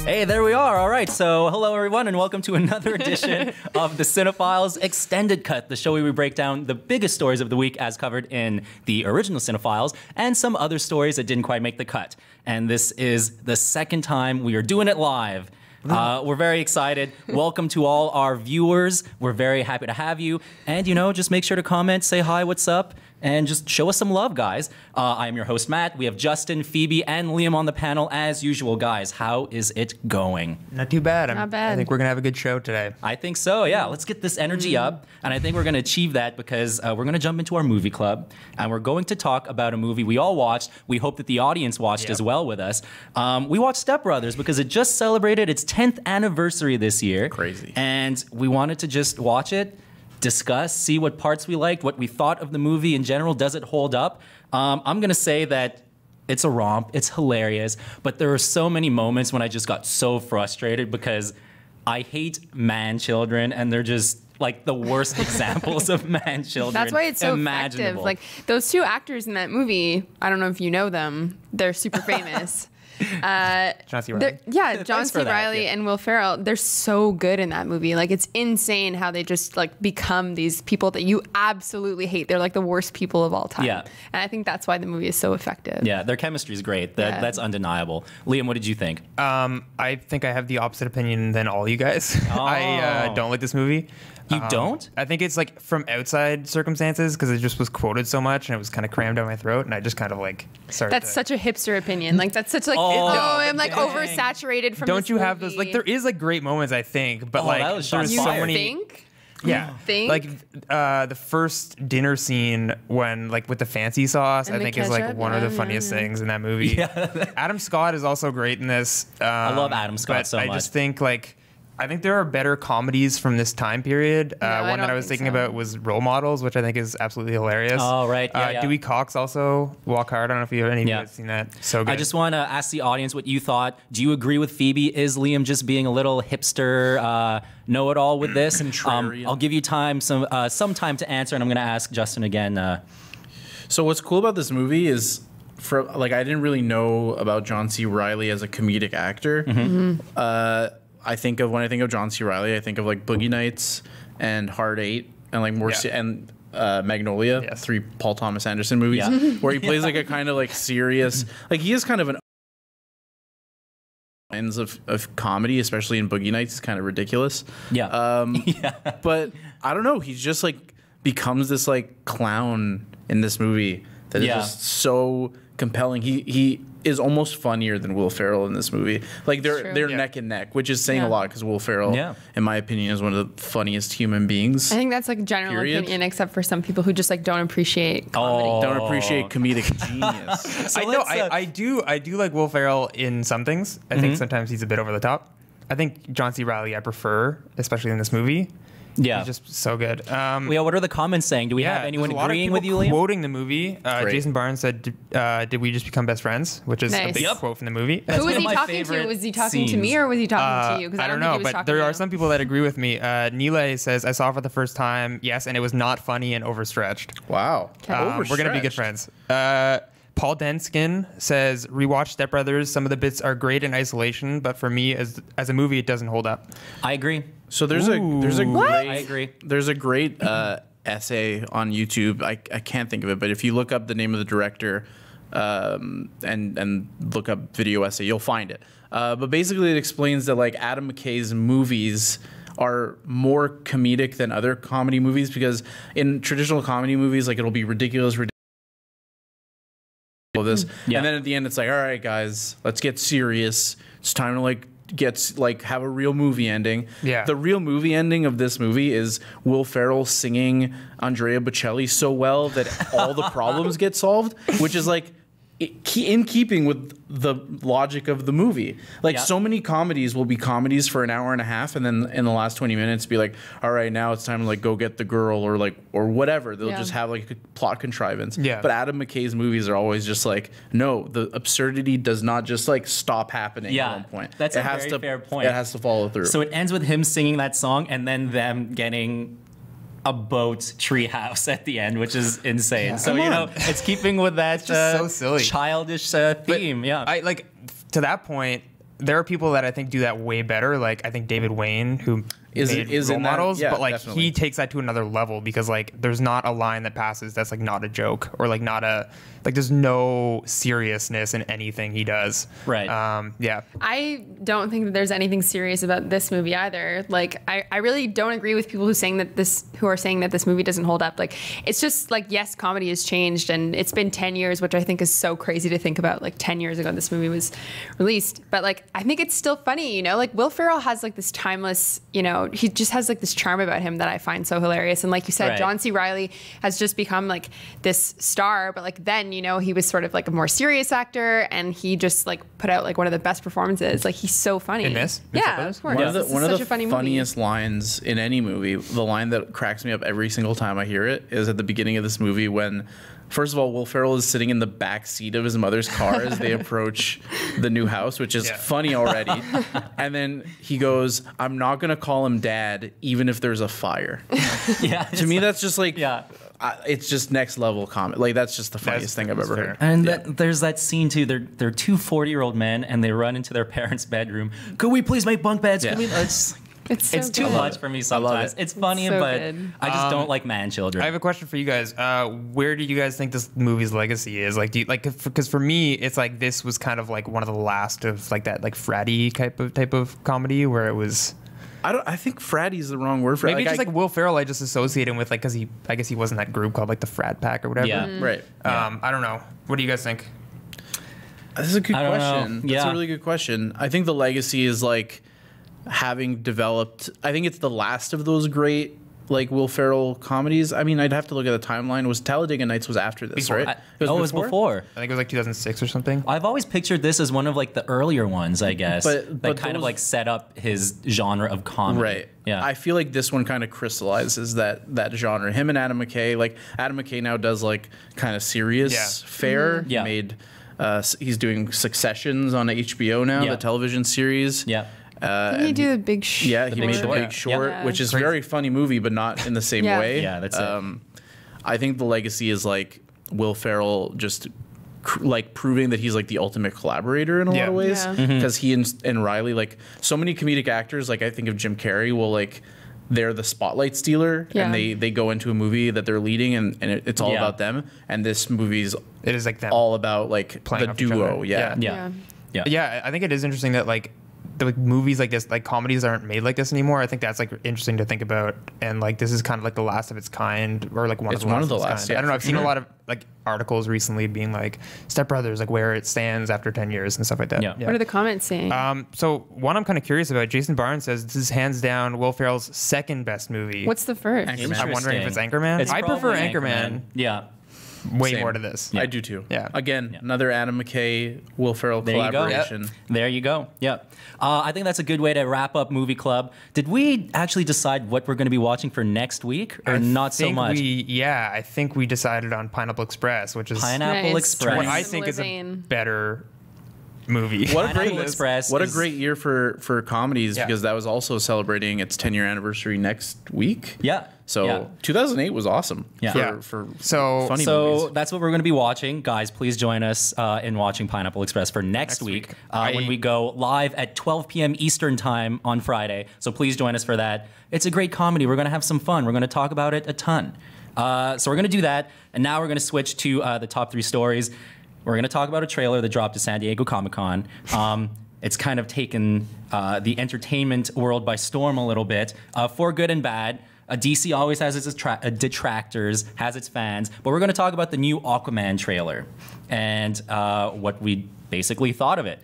Hey, there we are. All right, so hello everyone and welcome to another edition of the CineFiles Extended Cut, the show where we break down the biggest stories of the week as covered in the original CineFiles and some other stories that didn't quite make the cut. And this is the second time we are doing it live. We're very excited. Welcome to all our viewers. We're very happy to have you. And, you know, just make sure to comment, say hi, what's up, and just show us some love, guys. I am your host, Matt. We have Justin, Phoebe, and Liam on the panel as usual. Guys, how is it going? Not too bad. Not bad. I think we're going to have a good show today. I think so, yeah. Let's get this energy up. And I think we're going to achieve that because we're going to jump into our movie club. And we're going to talk about a movie we all watched. We hope that the audience watched as well with us. We watched Step Brothers because it just celebrated its 10th anniversary this year. Crazy. And we wanted to just watch it, discuss, see what parts we liked, what we thought of the movie in general. Does it hold up? I'm going to say that it's a romp. It's hilarious. But there are so many moments when I just got so frustrated because I hate man-children, and they're just like the worst examples of man-children. That's why it's so imaginable. effective. Like those two actors in that movie, I don't know if you know them. They're super famous. John C. Reilly. Yeah, John Thanks C. for that, Reilly yeah. and Will Ferrell. They're so good in that movie. Like it's insane how they just like become these people that you absolutely hate. They're like the worst people of all time. Yeah. And I think that's why the movie is so effective. Yeah, their chemistry is great. That's undeniable. Liam, what did you think? I think I have the opposite opinion than all you guys. I don't like this movie. You don't? I think it's like from outside circumstances because it just was quoted so much and it was kind of crammed down my throat, and I just kind of like started. That's such a hipster opinion. Like that's such like I'm like oversaturated from. Don't this you have movie. those? Like there is like great moments, I think, but that like was there's shots so fired. many. Think? Yeah, Think? like the first dinner scene when like with the fancy sauce, And I the think is like ketchup? one of the Yeah, funniest yeah. things in that movie. Yeah. Adam Scott is also great in this. I love Adam Scott but so much. I just think like I think there are better comedies from this time period. I One that don't I was think thinking so. about was Role Models, which I think is absolutely hilarious. Oh, right. Yeah. Dewey Cox also Walk Hard. I don't know if you any of you Yeah. have seen that. So good. I just want to ask the audience what you thought. Do you agree with Phoebe? Is Liam just being a little hipster know-it-all with this? Contrarian. I'll give you some time to answer, and I'm going to ask Justin again. So what's cool about this movie is, I didn't really know about John C. Reilly as a comedic actor. I think of when I think of John C. Reilly, I think of like Boogie Nights and Hard Eight and like and Magnolia, Yes. 3 Paul Thomas Anderson movies, Yeah. where he plays like a kind of like serious, like he is kind of an ends of comedy, especially in Boogie Nights. It's kind of ridiculous. Yeah. But I don't know. He's just like becomes this like clown in this movie that is just so compelling. He is almost funnier than Will Ferrell in this movie. Like they're neck and neck, which is saying a lot because Will Ferrell, in my opinion, is one of the funniest human beings. I think that's like general opinion, except for some people who just like don't appreciate comedy. Don't appreciate comedic genius. I know. I do like Will Ferrell in some things. I think sometimes he's a bit over the top. I think John C. Reilly I prefer, especially in this movie. Yeah. He's just so good. What are the comments saying? Do we have anyone there's a lot of agreeing with you, people Liam? quoting the movie. Jason Barnes said, "Did we just become best friends?" Which is a Nice. big quote from the movie. Who was one of he my talking to? favorite Was he talking to scenes. me or was he talking to you? Because I don't think know, he was but talking there to are you. some people that agree with me. Nile says, "I saw it for the first time. Yes, and it was not funny and overstretched." Wow. We're gonna be good friends. Paul Denskin says, "Rewatch Step Brothers. Some of the bits are great in isolation, but for me, as a movie, it doesn't hold up." I agree. So there's a I agree. There's a great essay on YouTube. I can't think of it, but if you look up the name of the director and look up video essay, you'll find it. But basically, it explains that like Adam McKay's movies are more comedic than other comedy movies because in traditional comedy movies, like it'll be ridiculous. This and then at the end it's like, all right guys, let's get serious. It's time to have a real movie ending. The real movie ending of this movie is Will Ferrell singing Andrea Bocelli so well that all the problems get solved, which is like in keeping with the logic of the movie. Like so many comedies will be comedies for an hour and a half, and then in the last 20 minutes be like, all right, now it's time to like go get the girl or whatever. They'll just have like a plot contrivance. But Adam McKay's movies are always just like, no, the absurdity does not just like stop happening at one point. That's a very fair point. It has to follow through. So it ends with him singing that song and then them getting a boat treehouse at the end, which is insane. Yeah. So, you know, it's keeping with that so silly. childish theme. I like to that point. there are people that I think do that way better. Like I think David Wayne, who is role in that, models, yeah, but like definitely. he takes that to another level because like there's not a line that passes that's like not a joke or like not a like there's no seriousness in anything he does. Right. Yeah. I don't think that there's anything serious about this movie either. Like, I really don't agree with people who are saying that this movie doesn't hold up. Like, it's just like, yes, comedy has changed, and it's been 10 years, which I think is so crazy to think about. Like 10 years ago, this movie was released, but like, I think it's still funny. You know, like Will Ferrell has like this timeless. You know, he just has like this charm about him that I find so hilarious. And like you said, Right. John C. Reilly has just become like this star, but like then, you know, he was sort of like a more serious actor, and he just like put out like one of the best performances. Like he's so funny. In this? Yeah, of course. One of This is the such a funny movie. funniest lines in any movie, the line that cracks me up every single time I hear it, is at the beginning of this movie when, first of all, Will Ferrell is sitting in the back seat of his mother's car as they approach the new house, which is funny already. And then he goes, "I'm not going to call him Dad, even if there's a fire." Yeah. To me, that's just like, Yeah. it's just next level comment. Like, that's just the funniest thing I've ever heard. And there's that scene too. They're two 40-year-old men, and they run into their parents' bedroom. Could we please make bunk beds? Yeah. Could we? It's so too good. much for me sometimes. it. It's funny, so but good. I just don't like man children. I have a question for you guys. Where do you guys think this movie's legacy is? Like, do you, like, because for me, it's like this was kind of like one of the last of like that like fratty type of comedy where it was. I think fratty's the wrong word for it. Maybe it's just like Will Ferrell. I just associate him with like because I guess he was in that group called like the Frat Pack or whatever. Yeah. Right. I don't know. What do you guys think? This is a good I don't question. know. That's Yeah. a really good question. I think the legacy is like having developed. I think it's the last of those great like Will Ferrell comedies. I mean, I'd have to look at the timeline. Was Talladega Nights was after this, Before. right? it was before. I think it was like 2006 or something. I've always pictured this as one of like the earlier ones, I guess. But that kind of those- like set up his genre of comedy. Right. Yeah. I feel like this one kind of crystallizes that genre. Him and Adam McKay. Like Adam McKay now does like kind of serious fare. Yeah. He made. He's doing Successions on HBO now, Yeah. the television series. Yeah. Didn't he and do the Big Short? Yeah, The he Big made Short. The Big Short, Yeah. which is a very funny movie, but not in the same Yeah. way. Yeah, that's it. I think the legacy is like Will Ferrell just like proving that he's like the ultimate collaborator in a lot of ways. Yeah. Because he and Riley, like so many comedic actors, like I think of Jim Carrey, will like they're the spotlight stealer, Yeah. and they go into a movie that they're leading, and it's all Yeah. about them. And this movie's It is like them. all about like Playing the off each duo. other. Yeah. Yeah. Yeah. Yeah, I think it is interesting that like the like, movies like this, like comedies aren't made like this anymore. I think that's like interesting to think about, and like this is kind of like the last of its kind, or like one It's of the one last of the its last, kind. yeah, I don't know. for I've seen a sure. lot of like articles recently being like Step Brothers, like where it stands after 10 years and stuff like that. Yeah. What are the comments saying? So one I'm kind of curious about. Jason Barnes says this is hands down Will Ferrell's second best movie. What's the first? Anchorman. I'm wondering if it's Interesting. Anchorman. It's I prefer probably Anchorman Yeah. way Same. more to this. I do too. Yeah. Again, another Adam McKay, Will Ferrell There you go. collaboration. There you go. Yep. I think that's a good way to wrap up Movie Club. Did we actually decide what we're going to be watching for next week, or not so much? I think we decided on Pineapple Express, which is Pineapple Nice. Express. what I Similar think is a vein. better movie. What a Pineapple great Express. What a is- great year for comedies, Yeah. because that was also celebrating its 10-year anniversary next week. Yeah. So Yeah. 2008 was awesome. Yeah. For, Yeah. for So- funny So movies. that's what we're going to be watching. Guys, please join us in watching Pineapple Express for next week, when we go live at 12 p.m. Eastern time on Friday. So please join us for that. It's a great comedy. We're going to have some fun. We're going to talk about it a ton. So we're going to do that. And now we're going to switch to the top 3 stories. We're going to talk about a trailer that dropped at San Diego Comic-Con. It's kind of taken the entertainment world by storm a little bit, for good and bad. DC always has its detractors, has its fans, but we're going to talk about the new Aquaman trailer and what we basically thought of it.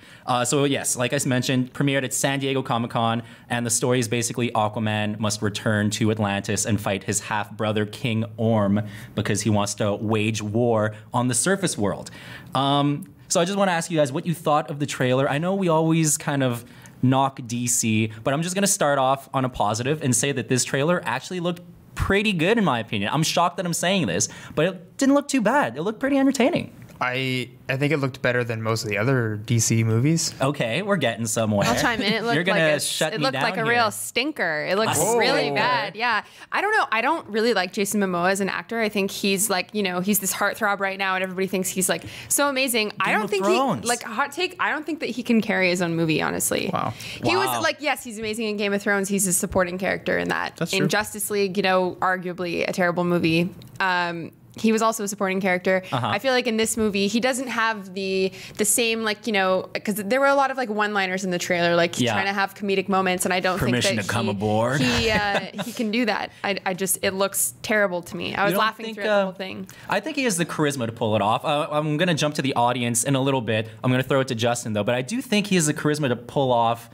So yes, like I mentioned, premiered at San Diego Comic-Con, and the story is basically Aquaman must return to Atlantis and fight his half-brother King Orm because he wants to wage war on the surface world. So I just want to ask you guys what you thought of the trailer. I know we always kind of knock DC, but I'm just going to start off on a positive and say that this trailer actually looked pretty good in my opinion. I'm shocked that I'm saying this, but it didn't look too bad. It looked pretty entertaining. I think it looked better than most of the other DC movies. Okay, we're getting somewhere. I'll chime in. It looked You're gonna like shut it me looked down like a here. real stinker. It looks really bad. Yeah. I don't know. I don't really like Jason Momoa as an actor. I think he's like, he's this heartthrob right now and everybody thinks he's like so amazing. I don't of think Thrones. he, like, hot take, I don't think that he can carry his own movie, honestly. Wow. He Wow. was like, yes, he's amazing in Game of Thrones. He's a supporting character in that. That's in true. Justice League, arguably a terrible movie. He was also a supporting character. I feel like in this movie, he doesn't have the same, like, because there were a lot of like one-liners in the trailer, like trying to have comedic moments, and I don't Permission think that to come aboard. he can do that. I just, it looks terrible to me. I was don't laughing think, throughout the whole thing. I think he has the charisma to pull it off. I'm going to jump to the audience in a little bit. I'm going to throw it to Justin, though. But I do think he has the charisma to pull off,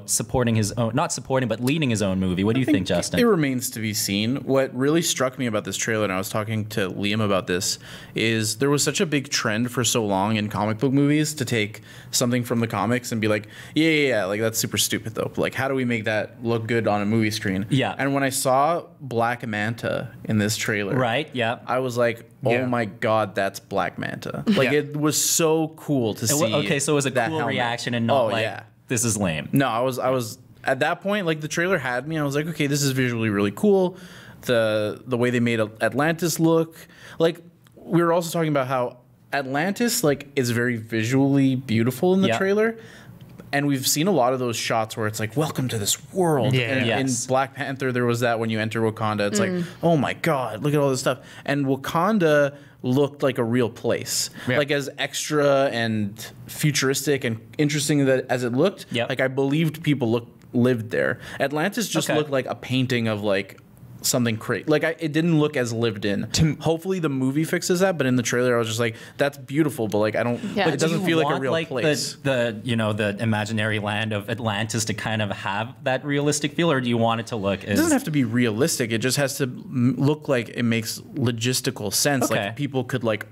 supporting his own, not supporting, but leading his own movie. What do you think, Justin? It remains to be seen. What really struck me about this trailer, and I was talking to Liam about this, is there was such a big trend for so long in comic book movies to take something from the comics and be like, yeah, like that's super stupid though. Like, how do we make that look good on a movie screen? Yeah. And when I saw Black Manta in this trailer, Right, yeah. I was like, oh Yeah. my God, that's Black Manta. Like, it was so cool to see. Okay, so it was a that cool helmet. reaction and not like, yeah. this is lame. No, I was at that point, like, the trailer had me. I was like, okay, this is visually really cool. The way they made Atlantis look, like, we were also talking about how Atlantis, like, is very visually beautiful in the Yeah. trailer. And we've seen a lot of those shots where it's like, welcome to this world. Yeah. And Yes. in Black Panther, there was that when you enter Wakanda. It's like, oh my God, look at all this stuff. And Wakanda looked like a real place. Yeah. Like, as extra and futuristic and interesting as it looked, Yep. like, I believed people lived there. Atlantis just Okay. looked like a painting of, like, something crazy. Like, it didn't look as lived in. Hopefully the movie fixes that, but in the trailer I was just like, that's beautiful, but like, I don't, Yeah. like, it doesn't Do you feel like a want, real place. The imaginary land of Atlantis to kind of have that realistic feel, or do you want it to look It doesn't have to be realistic. It just has to look like it makes logistical sense. Okay. Like, people could, like,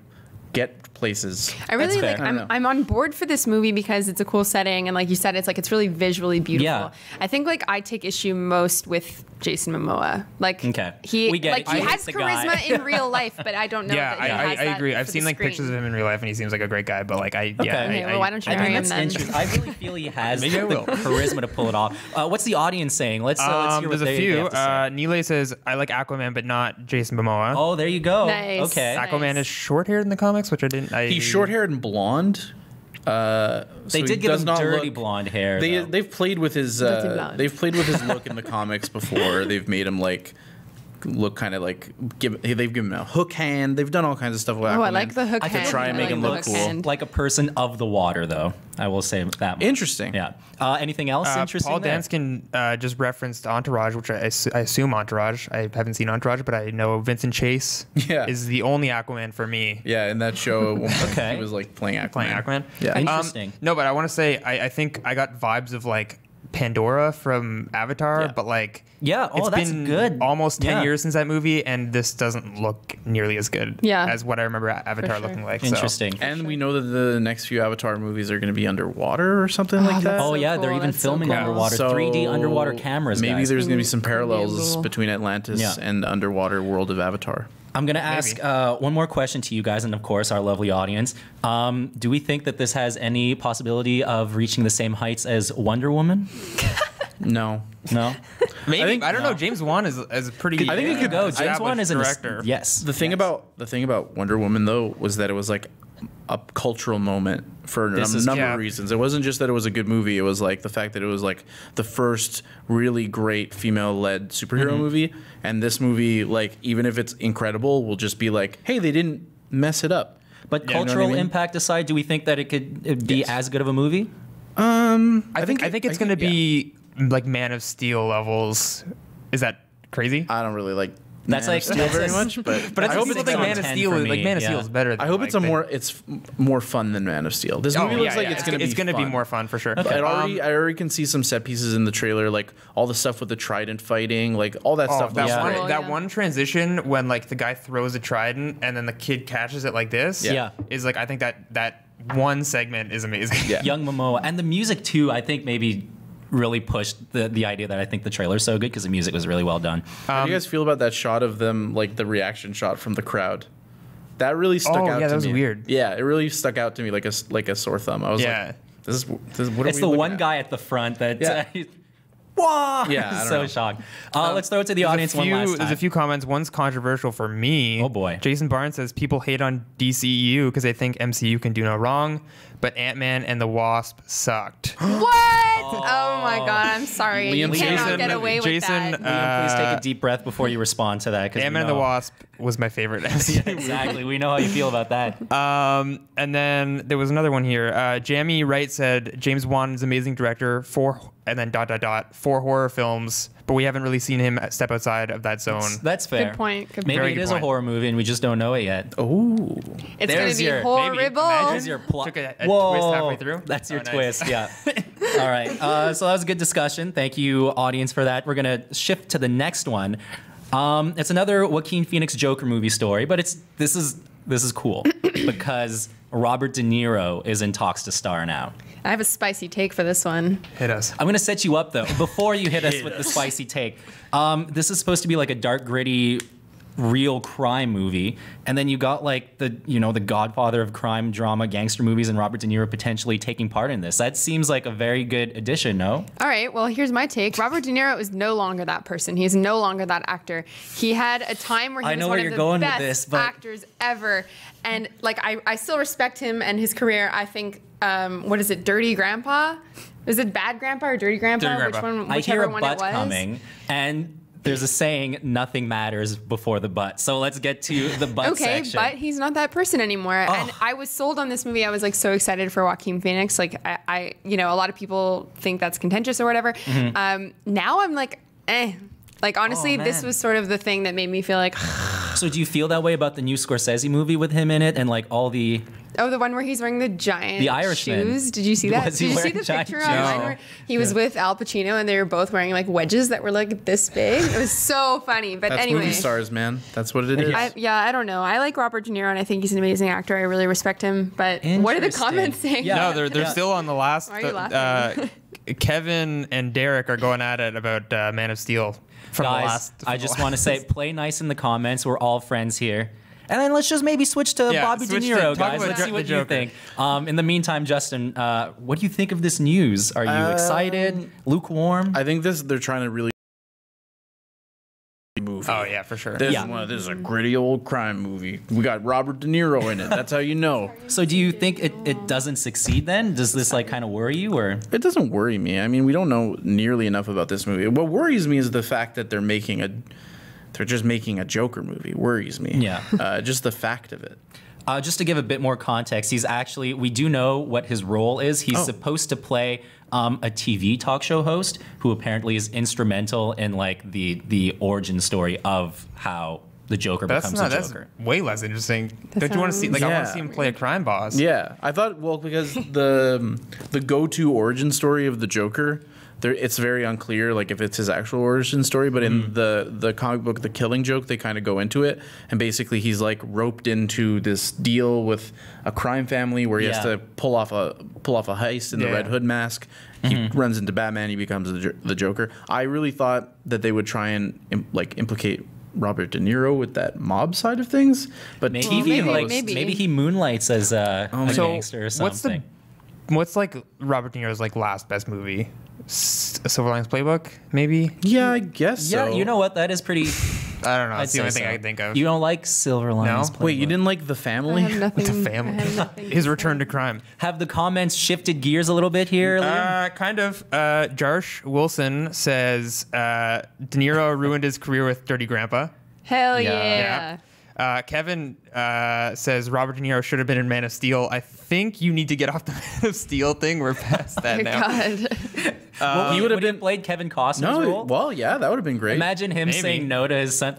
get places. I really fair. like. I don't know. I'm on board for this movie because it's a cool setting, and like you said, it's really visually beautiful. Yeah. I think like I take issue most with Jason Momoa. Like, Okay. he We get like it. he I hate has the guy. charisma in real life, but I don't know. Yeah, that he I has that agree. I've for seen the like pictures of screen. him in real life, and he seems like a great guy. But like, Okay, well, why don't you I marry think him that's then? interesting. I really feel he has Maybe I the will. charisma to pull it off. What's the audience saying? Let's hear what There's a they few. have to say. Nile says, I like Aquaman, but not Jason Momoa. Oh, there you go. Nice. Okay. Nice. Aquaman is short haired in the comics, which I didn't. He's short-haired and blonde. They so he did give does him not dirty look- blonde hair. though. They've played with his Dirty blonde. they've played with his look in the comics before. They've made him like look kind of like they've given him a hook hand. They've done all kinds of stuff with Aquaman. Oh, I like the hook I could hand. try and I make like him the look hook cool. hand. Like a person of the water, though. I will say that much. Interesting. Yeah. Anything else interesting? Paul there? Danskin just referenced Entourage, which I assume Entourage. I haven't seen Entourage, but I know Vincent Chase Yeah. is the only Aquaman for me. Yeah, in that show, at one point, Okay. he was like playing Aquaman. Playing Aquaman. Yeah. Interesting. No, but I want to say I think I got vibes of like Pandora from Avatar, Yeah. but like Yeah, oh, it's that's been good. almost 10 Yeah. years since that movie, and this doesn't look nearly as good Yeah. as what I remember Avatar sure. looking like. so. Interesting. And we know that the next few Avatar movies are going to be underwater or something like that. that's Oh so yeah, they're cool. even That's so filming cool. underwater. 3D underwater cameras. Maybe guys. there's going to be some parallels Unbelievable. between Atlantis Yeah. and the underwater world of Avatar. I'm going to ask one more question to you guys, and of course our lovely audience. Do we think that this has any possibility of reaching the same heights as Wonder Woman? No. No. Maybe I don't know. James Wan is pretty. I think it could go. James established Wan is a director. Yes. The thing about Wonder Woman though was that it was like a cultural moment for a number of reasons. It wasn't just that it was a good movie. It was like the fact that it was like the first really great female-led superhero movie, and this movie, like, even if it's incredible, will just be like, hey, they didn't mess it up. But You know what I cultural mean? impact aside, do we think that it could be as good of a movie? I think it's going to be like Man of Steel levels. Is that crazy? I don't really like That's Man like of Steel that's very a- much, but But I I hope hope it's it's like like Man of 10 Steel. for Like me, Man of yeah. Steel is better. I hope it's more fun than Man of Steel. This movie looks like it's going to be It's going to be fun. more fun for sure. I already can see some set pieces in the trailer, like all the stuff with the trident fighting, like all that stuff. that looks one, great. Oh, that yeah. one transition when like the guy throws a trident and then the kid catches it like this. Yeah. is like I think that one segment is amazing. Yeah. Young Momoa and the music too. I think maybe really pushed the idea that I think the trailer's so good because the music was really well done. How do you guys feel about that shot of them, like the reaction shot from the crowd? That really stuck out to me. Yeah, that was weird. Yeah, it really stuck out to me like a sore thumb. I was like, this is what are It's we the looking one at? guy at the front that. Yeah. Wah! Yeah, I don't so know. shocked. Let's throw it to the audience one last time. There's a few comments. One's controversial for me. Oh, boy. Jason Barnes says people hate on DCEU because they think MCU can do no wrong, but Ant-Man and the Wasp sucked. What? Oh my god, I'm sorry. You Liam cannot Jason- get away with Jason, that. Liam, please take a deep breath before you respond to that. Ant-Man and the Wasp was my favorite MCU. Exactly. We know how you feel about that. And then there was another one here. Jamie Wright said James Wan is an amazing director for, and then ... for horror films, but we haven't really seen him step outside of that zone. That's fair. Good point. Good Maybe Very it good is a point. horror movie and we just don't know it yet. Oh, It's There's going to be your- horrible. maybe. Imagine- There's your plot. Took a twist halfway through. That's your Oh, nice. twist, yeah. All right. So that was a good discussion. Thank you, audience, for that. We're going to shift to the next one. It's another Joaquin Phoenix Joker movie story, but this is cool because Robert De Niro is in talks to star now. I have a spicy take for this one. Hit us. I'm going to set you up, though, before you hit us with the spicy take. This is supposed to be like a dark, gritty, real crime movie. And then you got like the godfather of crime drama gangster movies and Robert De Niro potentially taking part in this. That seems like a very good addition, no? All right, well, here's my take. Robert De Niro is no longer that person. He's no longer that actor. He had a time where he I was know one where of you're the going with best this, but- actors ever. And like I still respect him and his career. I think what is it, Dirty Grandpa? Is it Bad Grandpa or Dirty Grandpa? Dirty Grandpa. Which one? I hear Whichever a one butt it was. coming, and there's a saying, nothing matters before the butt. So let's get to the butt Okay, section. but he's not that person anymore. And I was sold on this movie. I was like so excited for Joaquin Phoenix. Like I a lot of people think that's contentious or whatever. Now I'm like, eh. Like honestly, this man. was sort of the thing that made me feel like, So do you feel that way about the new Scorsese movie with him in it and like all the... oh, the one where he's wearing the giant The Irishman. shoes. Did you see that? Was he Did you see wearing the giant picture shoes? online No. where he was with Al Pacino and they were both wearing like wedges that were like this big? It was so funny. But that's anyway, movie stars, man. That's what it is. I don't know. I like Robert De Niro and I think he's an amazing actor. I really respect him. But what are the Interesting. comments saying? Yeah. No, they're still on the last. Why are you laughing? Kevin and Derek are going at it about Man of Steel from the Guys, last. I just want to say, play nice in the comments. We're all friends here. And then let's just maybe switch to Yeah, Bobby De switch to Niro, talk guys. about Let's the see what you Joker. think. In the meantime, Justin, what do you think of this news? Are you excited? Lukewarm? I think they're trying to really movie. Oh yeah, for sure. This Yeah. is this is a gritty old crime movie. We got Robert De Niro in it. That's how you know. So do you think it doesn't succeed then? Does this like kind of worry you or? It doesn't worry me. I mean, we don't know nearly enough about this movie. What worries me is the fact that they're just making a Joker movie. Worries me. Yeah. Just the fact of it. Just to give a bit more context, we do know what his role is. He's supposed to play a TV talk show host who apparently is instrumental in like the origin story of how the Joker becomes a That's Joker. way less interesting. Don't you want to see? Like, I want to Yeah. see him play a crime boss. Yeah, I thought because the go-to origin story of the Joker, it's very unclear like if it's his actual origin story. But in the comic book, The Killing Joke, they kind of go into it, and basically he's like roped into this deal with a crime family where he has to pull off a heist in the Red Hood mask. He runs into Batman. He becomes the Joker. I really thought that they would try and implicate Robert De Niro with that mob side of things, but TV host. Maybe he moonlights as a gangster or something. What's like Robert De Niro's like last best movie? Silver Linings Playbook, maybe. Yeah, I guess Yeah, so. you know what? That is pretty. I don't know. I'd That's the only say thing so. I can think of. You don't like Silver Linings? No? Wait, you didn't like The I Family? have nothing. The I family. have nothing His to return say. to crime. Have the comments shifted gears a little bit here, Liam? Kind of. Jarsh Wilson says De Niro ruined his career with Dirty Grandpa. Hell Yeah. yeah. Kevin says Robert De Niro should have been in Man of Steel. I think you need to get off the Man of Steel thing. We're past that now. God. He would have played Kevin Costner's No, role. well, yeah, that would have been great. Imagine him Maybe. saying no to his son.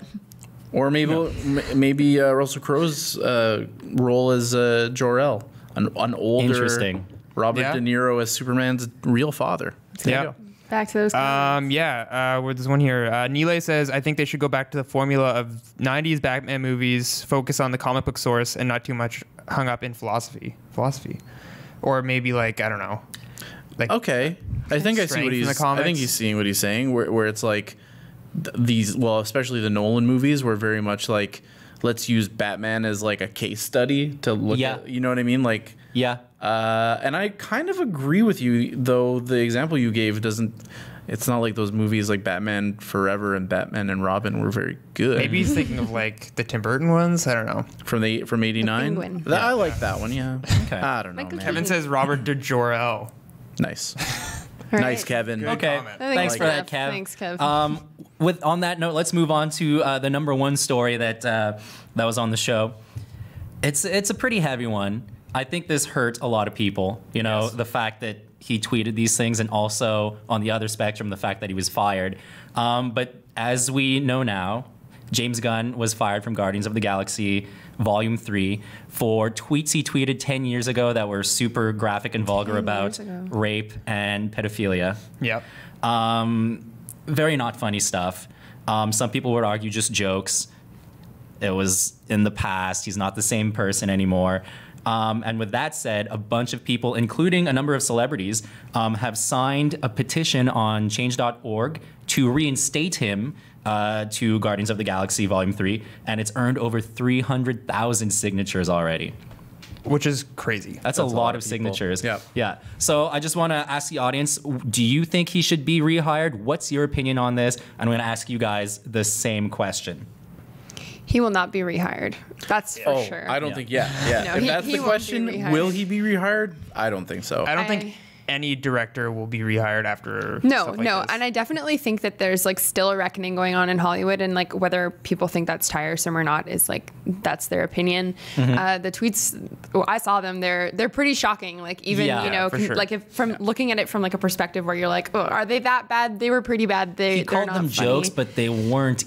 Or maybe Russell Crowe's role as Jor-El, an older Interesting. Robert Yeah. De Niro as Superman's real father. There you Yeah. go. Back to those. There's one here. Nile says, I think they should go back to the formula of 90s Batman movies, focus on the comic book source and not too much hung up in philosophy. Or maybe like, I don't know. Like, Okay, I think I see Strength what in the he's. I comics. think he's seeing what he's saying, where it's like these, well, especially the Nolan movies, were very much like let's use Batman as like a case study to look at, you know what I mean? Like, yeah. And I kind of agree with you, though the example you gave it's not like those movies like Batman Forever and Batman and Robin were very good. Maybe he's thinking of like the Tim Burton ones. I don't know. From 89. I like that one. Yeah. Okay. I don't know, man. Kevin says Robert de Jor-El. Nice. Right. Nice, Kevin. Good Okay. comment. Thanks for that, Kev. Thanks, Kev. On that note, let's move on to the number one story that was on the show. It's a pretty heavy one. I think this hurt a lot of people. You know, the fact that he tweeted these things, and also on the other spectrum, the fact that he was fired. But as we know now, James Gunn was fired from Guardians of the Galaxy Volume 3 for tweets he tweeted 10 years ago that were super graphic and vulgar about rape and pedophilia. Yep. Very not funny stuff. Some people would argue just jokes. It was in the past. He's not the same person anymore. And with that said, a bunch of people, including a number of celebrities, have signed a petition on change.org to reinstate him to Guardians of the Galaxy Volume 3, and it's earned over 300,000 signatures already. Which is crazy. That's a lot of signatures. Yeah. Yeah. So I just want to ask the audience, do you think he should be rehired? What's your opinion on this? I'm going to ask you guys the same question. He will not be rehired. That's for sure. I don't think, No, he- if that's he the won't be question, rehired. will he be rehired? I don't think so. I don't think any director will be rehired after No, stuff like this. and I definitely think that there's like still a reckoning going on in Hollywood, and like whether people think that's tiresome or not is like that's their opinion. The tweets, I saw them. They're pretty shocking. Like even for sure. like if from looking at it from like a perspective where you're like, oh, are they that bad? They were pretty bad. He called them jokes, but they weren't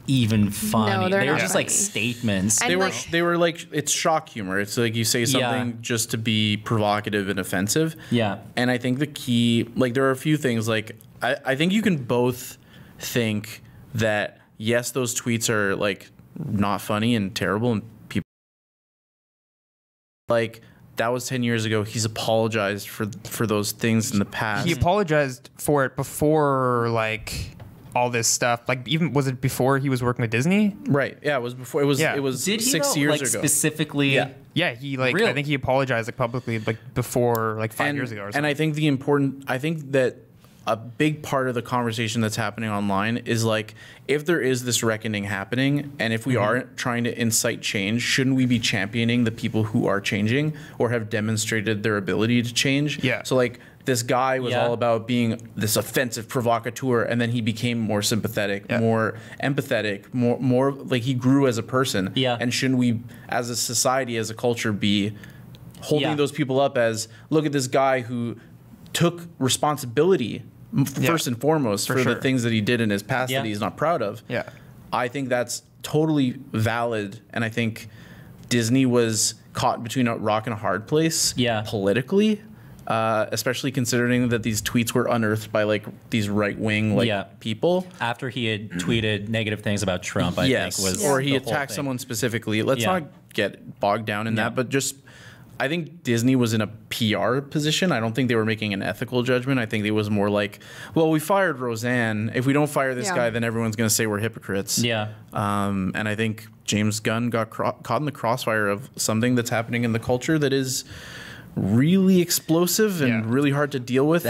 even funny. No, they're they were not just funny. like statements. And They were like, it's shock humor. It's like you say something just to be provocative and offensive. Yeah. And I think the key, like there are a few things, like I think you can both think that yes, those tweets are like not funny and terrible, and people like that was 10 years ago. He's apologized for those things in the past. He apologized for it before like all this stuff. Like even was it before he was working with Disney? Right. Yeah, it was before. It was Did he 6 though? years like, ago. Specifically. Yeah. Yeah, he like Really? I think he apologized like publicly like before like 5 years ago or something. And I think that a big part of the conversation that's happening online is like, if there is this reckoning happening, and if we are trying to incite change, shouldn't we be championing the people who are changing or have demonstrated their ability to change? Yeah. So like this guy was all about being this offensive provocateur, and then he became more sympathetic, more empathetic, more like he grew as a person. Yeah. And shouldn't we, as a society, as a culture, be holding those people up as, look at this guy who took responsibility first and foremost for sure. the things that he did in his past that he's not proud of. Yeah. I think that's totally valid, and I think Disney was caught between a rock and a hard place politically, especially considering that these tweets were unearthed by like these right-wing people. After he had tweeted negative things about Trump, I think was or he the whole attacked thing. someone specifically. Let's not get bogged down in that, but just I think Disney was in a PR position. I don't think they were making an ethical judgment. I think it was more like, well, we fired Roseanne. If we don't fire this guy, then everyone's going to say we're hypocrites. Yeah. And I think James Gunn got caught in the crossfire of something that's happening in the culture that is really explosive and really hard to deal with.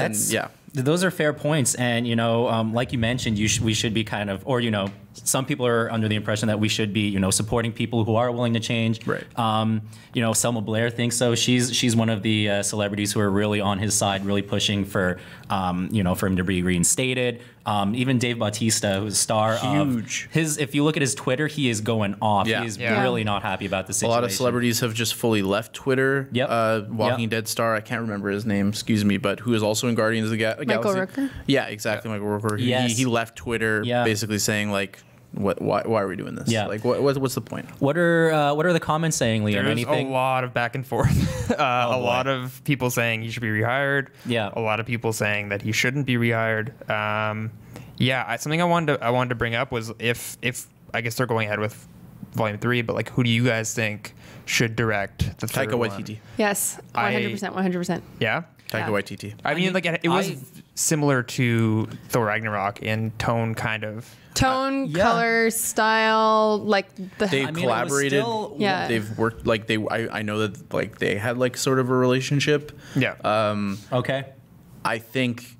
Those are fair points. And, you know, like you mentioned, we should be kind of, or, you know, some people are under the impression that we should be, you know, supporting people who are willing to change. Right. You know, Selma Blair thinks so. She's one of the celebrities who are really on his side, really pushing for, you know, for him to be reinstated. Even Dave Bautista, who's a star of his, if you look at his Twitter, he is going off. Yeah. He is really not happy about the situation. A lot of celebrities have just fully left Twitter. Walking Dead star, I can't remember his name, excuse me, but who is also in Guardians of the Galaxy. Michael Rooker? Yeah, exactly, Michael Rooker. He left Twitter basically saying like, why are we doing this? Yeah. Like what's the point? What are the comments saying, Liam? There's Anything? a lot of back and forth. A lot of people saying he should be rehired. Yeah. A lot of people saying that he shouldn't be rehired. Something I wanted to bring up was if I guess they're going ahead with Volume 3, but like who do you guys think should direct the third Taika one? Waititi. Yes, 100%, 100%. Yeah. Taika Waititi. I mean, like it was similar to Thor Ragnarok in tone, kind of. Tone, yeah. color, style, like They've collaborated. Yeah. They've worked like I know that like they had like sort of a relationship. Yeah. Okay. I think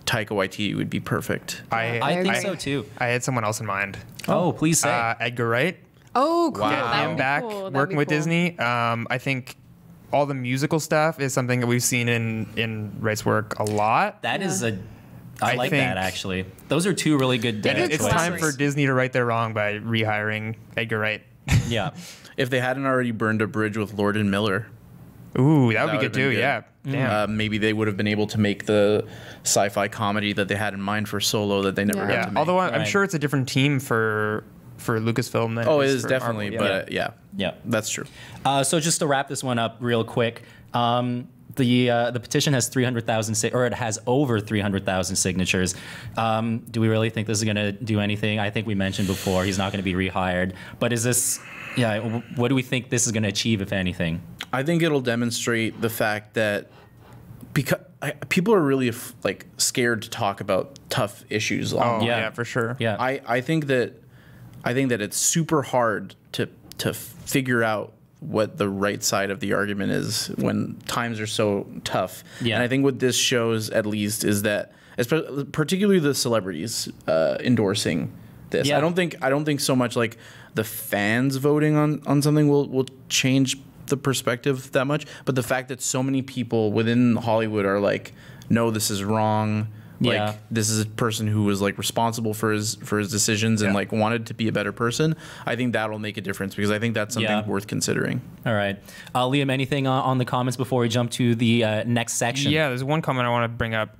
Taika Waititi would be perfect. I think so too. I had someone else in mind. Oh, please say. Edgar Wright. Oh, cool. Wow. That would Him be back cool. That'd working be with cool. Disney. I think all the musical stuff is something that we've seen in Wright's work a lot. That is a. I I like think- that actually. Those are two really good And it's choices. time for Disney to right their wrong by rehiring Edgar Wright. Yeah. If they hadn't already burned a bridge with Lord and Miller, Ooh, that would be would've good been too. Yeah. Damn. maybe they would have been able to make the sci-fi comedy that they had in mind for Solo that they never Yeah. got Yeah. to make. Although I'm Right. sure it's a different team for Lucasfilm than oh, it it is is for definitely, Marvel. but yeah, Yeah. that's true. So just to wrap this one up real quick, the petition has 300,000 or it has over 300,000 signatures. Do we really think this is going to do anything? I think we mentioned before he's not going to be rehired. But is this? Yeah. What do we think this is going to achieve, if anything? I think it'll demonstrate the fact that because people are really like scared to talk about tough issues. Oh online. Yeah. yeah, for sure. Yeah. I think that it's super hard to figure out what the right side of the argument is when times are so tough. Yeah. And I think what this shows at least is that, particularly the celebrities endorsing this. Yeah. I don't think so much like the fans voting on something will change the perspective that much, but the fact that so many people within Hollywood are like, no, this is wrong. Like Yeah. this is a person who was like responsible for his decisions and Yeah. like wanted to be a better person. I think that'll make a difference because I think that's something Yeah. worth considering. All right. Liam, anything on the comments before we jump to the next section? Yeah, there's one comment I want to bring up.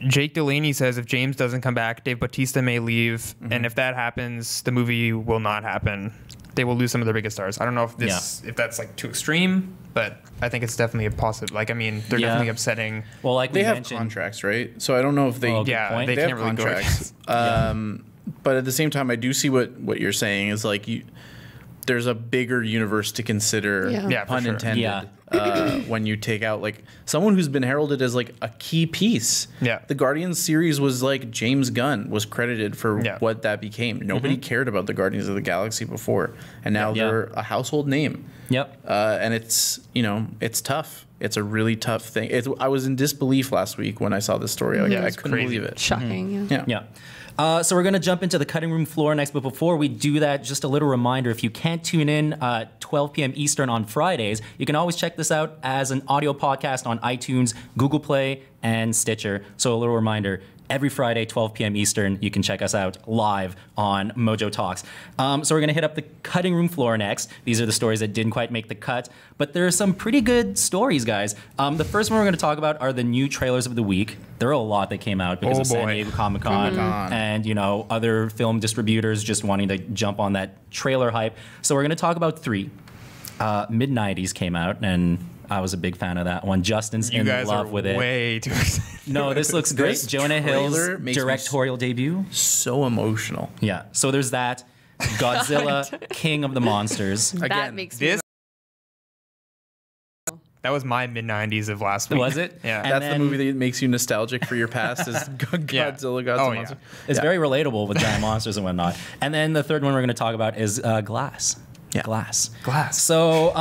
Jake Delaney says if James doesn't come back, Dave Bautista may leave, and if that happens, the movie will not happen. They will lose some of their biggest stars. I don't know if if that's like too extreme, but I think it's definitely a possible. Like, I mean, they're Yeah. definitely upsetting. Well, like They we have mentioned, contracts, right? So I don't know if they Oh, good Yeah, point. they they can't have really go contracts. But at the same time, I do see what you're saying is like there's a bigger universe to consider, Yeah. Yeah, for pun sure. intended, Yeah. when you take out like someone who's been heralded as like a key piece. Yeah. The Guardians series was like James Gunn was credited for Yeah. what that became. Nobody cared about the Guardians of the Galaxy before, and now Yeah. they're a household name. Yep. And it's it's tough. It's a really tough thing. I was in disbelief last week when I saw this story. Like, Yeah, I it's couldn't crazy. believe it. Shocking. Yeah. Yeah. So we're going to jump into the cutting room floor next. But before we do that, just a little reminder, if you can't tune in 12 p.m. Eastern on Fridays, you can always check this out as an audio podcast on iTunes, Google Play, and Stitcher. So a little reminder, every Friday, 12 p.m. Eastern, you can check us out live on MojoTalks. So we're going to hit up the cutting room floor next. These are the stories that didn't quite make the cut, but there are some pretty good stories, guys. The first one we're going to talk about are the new trailers of the week. There are a lot that came out because Oh, of San boy. Diego Comic-Con and, other film distributors just wanting to jump on that trailer hype. So we're going to talk about 3. Mid-90s came out, and I was a big fan of that one. Justin's You in guys love are with it. way too excited. No, this looks great. This Jonah Hill's trailer makes me directorial debut. So emotional. Yeah. So there's that. Godzilla, King of the Monsters. That Again, makes me This that was my mid '90s of last week. Was it? Yeah. And That's then- the movie that makes you nostalgic for your past is Godzilla, Gods Oh, and yeah. Monsters. It's very relatable with giant monsters and whatnot. And then the third one we're going to talk about is Glass. Yeah. Glass. Glass. So,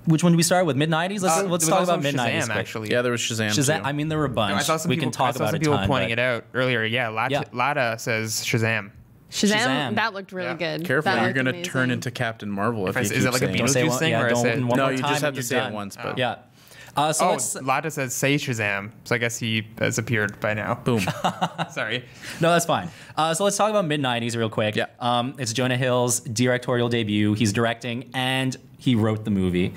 which one do we start with? Mid-90s? Let's There was talk also about mid-90s. Shazam, quick. actually. Yeah, there was Shazam. Shazam. too. I mean, there were a bunch. I saw some we people, can talk I saw about some a people ton. pointing but- it out earlier. Yeah, Yeah. Lada says Shazam. Shazam. Shazam. That looked really Yeah. good. Careful, That you're looked going to amazing. turn into Captain Marvel if you Is keep it like a saying Don't Beetlejuice say one, thing, yeah, or I don't said- one No, more you time just have and to you're say done. it once, but Yeah. So Oh, let's, Lada says say Shazam. So I guess he has appeared by now. boom. Sorry. no, that's fine. So let's talk about mid-90s real quick. Yeah. It's Jonah Hill's directorial debut. He's directing and he wrote the movie.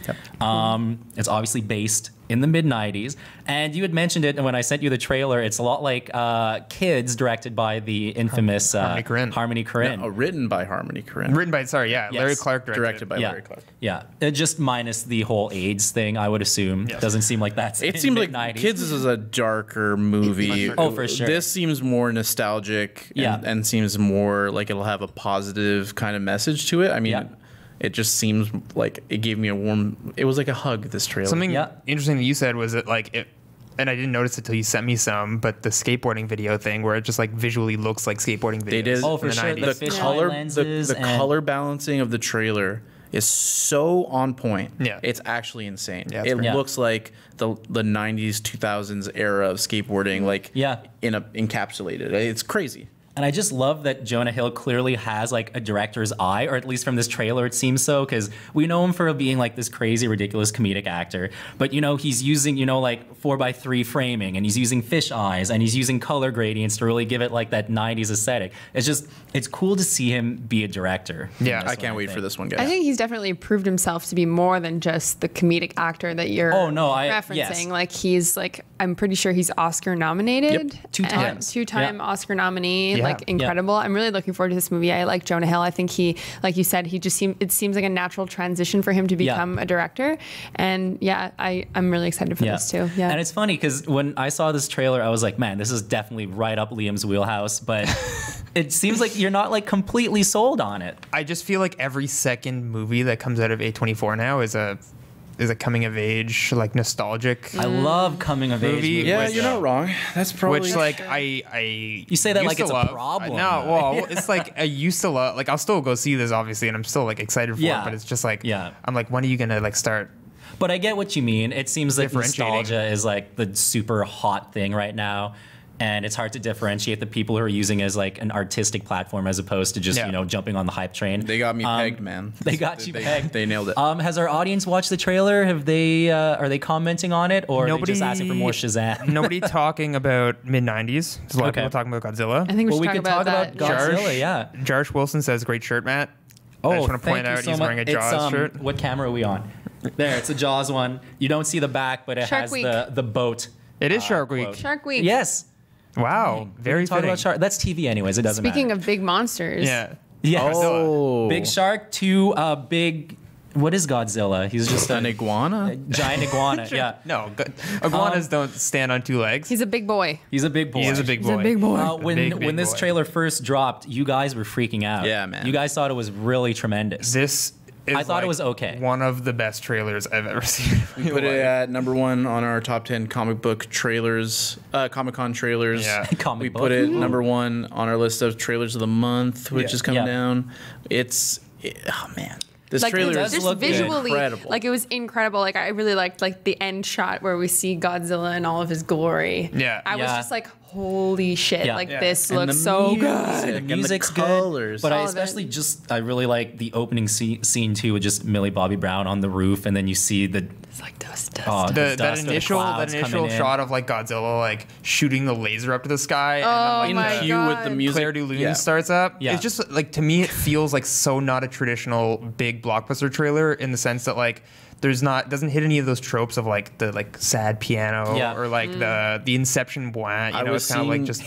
It's obviously based in the mid-90s. And you had mentioned it when I sent you the trailer. It's a lot like Kids, directed by the infamous Harmony Korine. Written by Harmony Korine. Written by Yes. Larry Clark Directed by Yeah. Larry Clark. Yeah. Just minus the whole AIDS thing, I would assume. Yes. Doesn't seem like that's It in seemed like mid-90s. Kids is a darker movie. Oh, for sure. This seems more nostalgic Yeah. and seems more like it'll have a positive kind of message to it. I mean, Yeah. it just seems like it gave me it was like a hug, this trailer. Something Yeah. interesting that you said was that like and I didn't notice it till you sent me some, but the skateboarding video thing where it just like visually looks like skateboarding videos. They did. Oh, for in the sure. 90s. The fisheye lenses the and- color balancing of the trailer is so on point. Yeah. It's actually insane. Yeah, it's it great. looks like the 90s, 2000s era of skateboarding, like encapsulated. It's crazy. And I just love that Jonah Hill clearly has like a director's eye, or at least from this trailer it seems so, because we know him for being like this crazy, ridiculous comedic actor. But he's using like 4:3 framing, and he's using fish eyes, and he's using color gradients to really give it like that 90s aesthetic. It's cool to see him be a director. Yeah, I can't wait for this one, guys. I think he's definitely proved himself to be more than just the comedic actor that you're referencing. Yes. Like he's like, I'm pretty sure he's Oscar nominated. Yep. 2 times. Two-time Yeah. Oscar nominee. Yeah. Like incredible. I'm really looking forward to this movie. I like Jonah Hill. I think he, like you said, it seems like a natural transition for him to become a director. And I'm really excited for this too. Yeah. And it's funny because when I saw this trailer, I was like, man, this is definitely right up Liam's wheelhouse. But it seems like you're not like completely sold on it. I just feel like every second movie that comes out of A24 now is a coming of age, like nostalgic. I love coming of age Movie. movies. Yeah, you're not wrong. That's probably Which like I You say that used like to it's a love. problem. No, well, it's like I used to love. Like I'll still go see this obviously, and I'm still like excited for Yeah. it. But it's just like Yeah. I'm like, when are you gonna like start? But I get what you mean. It seems like Differentiating. nostalgia is like the super hot thing right now. And it's hard to differentiate the people who are using it as like an artistic platform as opposed to just, jumping on the hype train. They got me pegged, man. They got you pegged. They nailed it. Has our audience watched the trailer? Have they? Are they commenting on it, or are they just asking for more Shazam? Nobody talking about mid '90s. There's a lot of people talking about Godzilla. I think we Well, should we talk could talk about about that. Godzilla. Yeah. Jarsh Wilson says, "Great shirt, Matt." Oh, I just want to point thank you out so he's much. wearing a It's, Jaws shirt. What camera are we on? There, it's a Jaws one. You don't see the back, but it Shark has Week. the boat. It is Shark Week. quote. Shark Week. Yes. Wow, very Talk fitting. about shark. That's TV anyways. It doesn't Speaking matter. of big monsters. Yeah. Yeah. Oh. Big shark to big. What is Godzilla? He's just An a iguana? giant iguana. Yeah. No, iguanas don't stand on two legs. He's a big boy. He's a big boy. He is a big boy. He's a big boy. When Big this boy. trailer first dropped, you guys were freaking out. Yeah, man. You guys thought it was really tremendous. This is I thought it like was okay. One of the best trailers I've ever seen. We put it at number 1 on our top 10 comic book trailers, Comic-Con trailers. Yeah. Comic we book. put it number 1 on our list of trailers of the month, which is coming Yeah. down. Oh man, this Like trailer it's is just visually, incredible. like it was incredible. Like I really liked like the end shot where we see Godzilla in all of his glory. Yeah. I was Yeah. just like, holy shit! Yeah. Like Yeah. this And looks the so music good. The and the music's colors. good, but I All of it. especially I really like the opening scene too with just Millie Bobby Brown on the roof, and then you see the It's like dust. oh, the That dust or the initial clouds coming in. shot of like Godzilla like shooting the laser up to the sky Oh and in my then like cue with the God. music. Claire de Lune Yeah. starts up. Yeah. It's just like, to me it feels like so not a traditional big blockbuster trailer in the sense that like doesn't hit any of those tropes of like the like sad piano Yeah. or like the Inception blah. You know, it's kind of like just